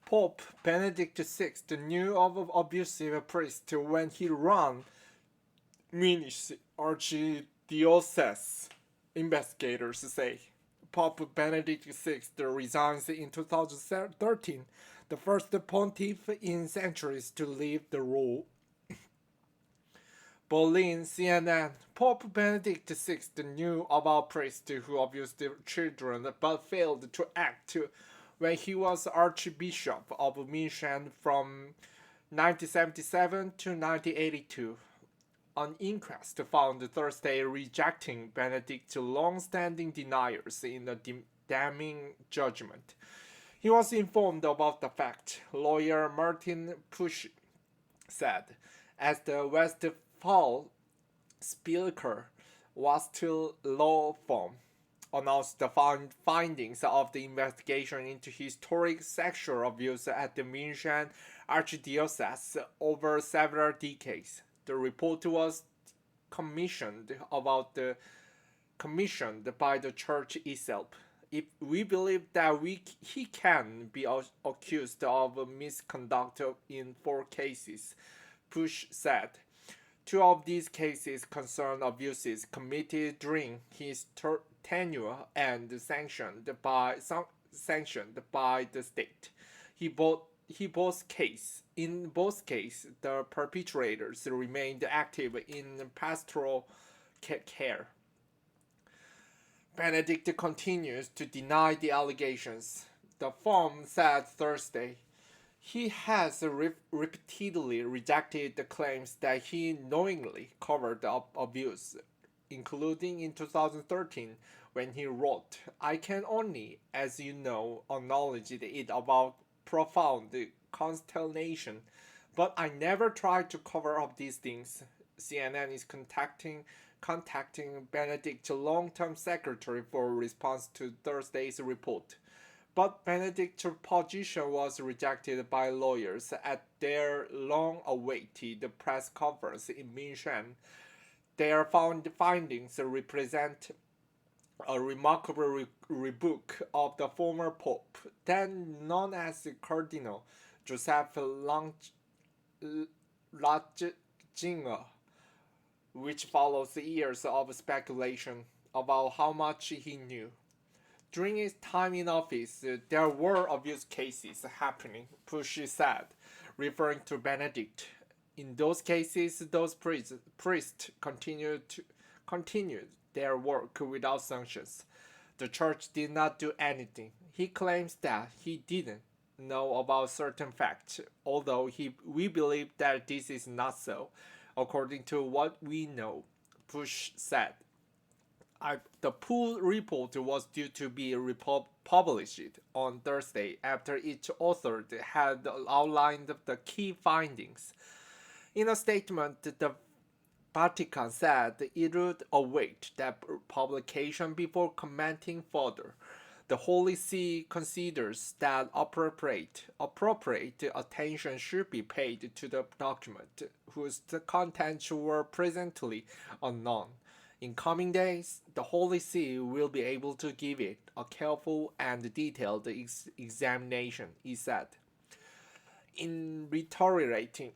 Pope Benedict XVI knew of abusive priest when he ran Munich archdiocese, investigators say. Pope Benedict XVI resigns in 2013, the first pontiff in centuries to leave the role. Berlin CNN. Pope Benedict XVI knew about priests who abused children but failed to act when he was Archbishop of Munich from 1977 to 1982. An inquest found Thursday rejecting Benedict's long-standing denials in a damning judgment. He was informed about the fact, lawyer Martin Pusch said, as the Westphal Speaker was to law firm announced the findings of the investigation into historic sexual abuse at the Munich Archdiocese over several decades. The report was commissioned by the church itself. If we believe that he can be accused of misconduct in 4 cases, Pusch said. 2 of these cases concern abuses committed during his tenure and sanctioned by the state. In both cases, the perpetrators remained active in pastoral care. Benedict continues to deny the allegations. The firm said Thursday he has repeatedly rejected the claims that he knowingly covered up abuse, including in 2013 when he wrote, "I can only, as you know, acknowledge it about profound consternation, but I never tried to cover up these things." CNN is contacting Benedict's long-term secretary for a response to Thursday's report. But Benedict's position was rejected by lawyers at their long-awaited press conference in Munich. Their findings represent a remarkable rebuke of the former pope, then known as Cardinal Joseph Ratzinger, which follows years of speculation about how much he knew. During his time in office, there were abuse cases happening, Pusch said, referring to Benedict. In those cases, those priests continued their work without sanctions. The church did not do anything. He claims that he didn't know about certain facts, although we believe that this is not so, according to what we know, Pusch said. The pool report was due to be published on Thursday after each author had outlined the key findings. In a statement, the Vatican said it would await that publication before commenting further. The Holy See considers that appropriate attention should be paid to the document, whose contents were presently unknown. In coming days, the Holy See will be able to give it a careful and detailed examination, he said. In reiterating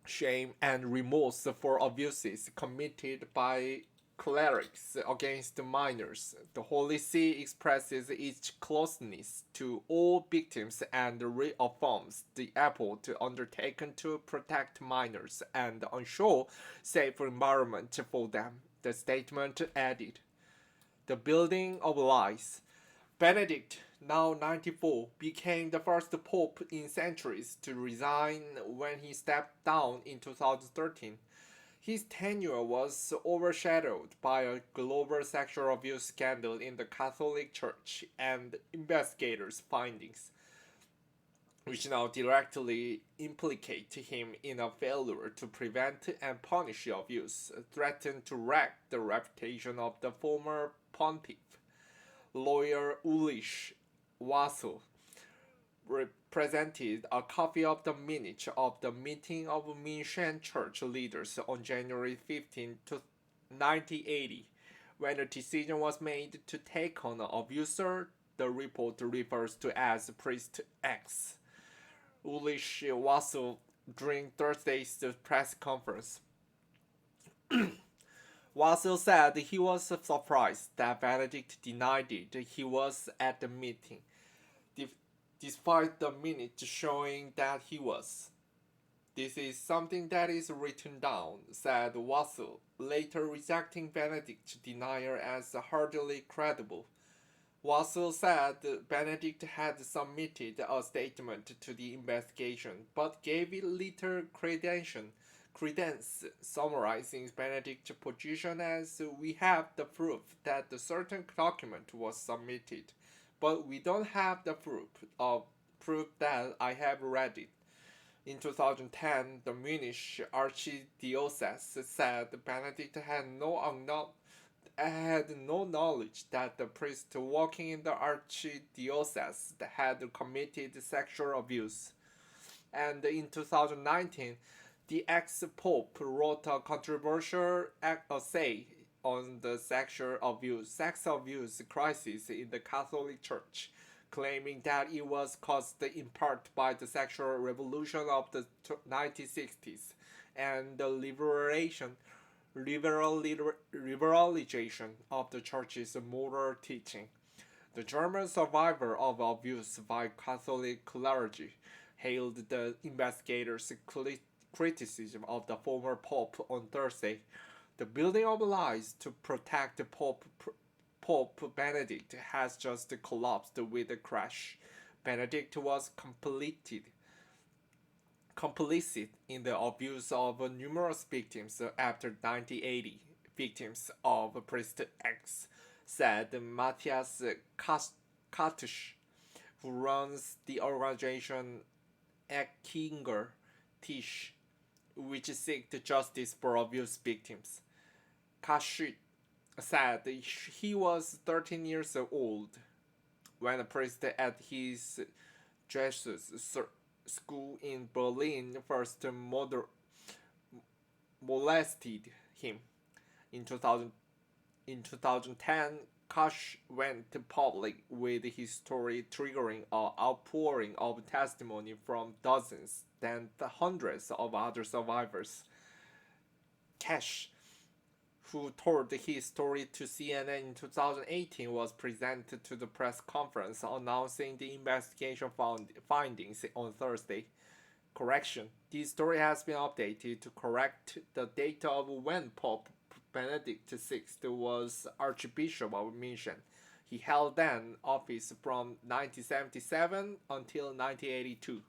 shame and remorse for abuses committed by clerics against minors, the Holy See expresses its closeness to all victims and reaffirms the effort undertaken to protect minors and ensure safe environment for them. The statement added, "The building of lies." Benedict, now 94, became the first pope in centuries to resign when he stepped down in 2013. His tenure was overshadowed by a global sexual abuse scandal in the Catholic Church and investigators' findings, which now directly implicate him in a failure to prevent and punish abuse, threatened to wreck the reputation of the former pontiff. Lawyer Ulrich Wassel presented a copy of the minutes of the meeting of Munich church leaders on January 15, 1980, when a decision was made to take on an abuser the report refers to as Priest X. Ulrich Wassel during Thursday's press conference. Wassel said he was surprised that Benedict denied it. He was at the meeting, despite the minutes showing that he was. This is something that is written down, said Wassel, later rejecting Benedict's denial as hardly credible. Wassel said Benedict had submitted a statement to the investigation, but gave it little credence, summarizing Benedict's position as we have the proof that a certain document was submitted, but we don't have the proof that I have read it. In 2010, the Munich archdiocese said Benedict had no knowledge that the priest working in the archdiocese had committed sexual abuse. And in 2019, the ex-pope wrote a controversial essay on the sex abuse crisis in the Catholic Church, claiming that it was caused in part by the sexual revolution of the 1960s and the liberalization of the Church's moral teaching. The German survivor of abuse by Catholic clergy hailed the investigators' criticism of the former Pope on Thursday. The building of lies to protect Pope Benedict has just collapsed with a crash. Benedict was complicit in the abuse of numerous victims after 1980. Victims of Priest X, said Matthias Katusch, who runs the organization Eckinger Tisch, which seeks justice for abuse victims. Katusch said he was 13 years old when a priest at his Jesuit school in Berlin first molested him. In 2010, Kash went public with his story, triggering an outpouring of testimony from dozens, then hundreds of other survivors. Cash, who told his story to CNN in 2018, was presented to the press conference announcing the investigation findings on Thursday. Correction: this story has been updated to correct the date of when Pope Benedict XVI was Archbishop of Munich. He held then office from 1977 until 1982.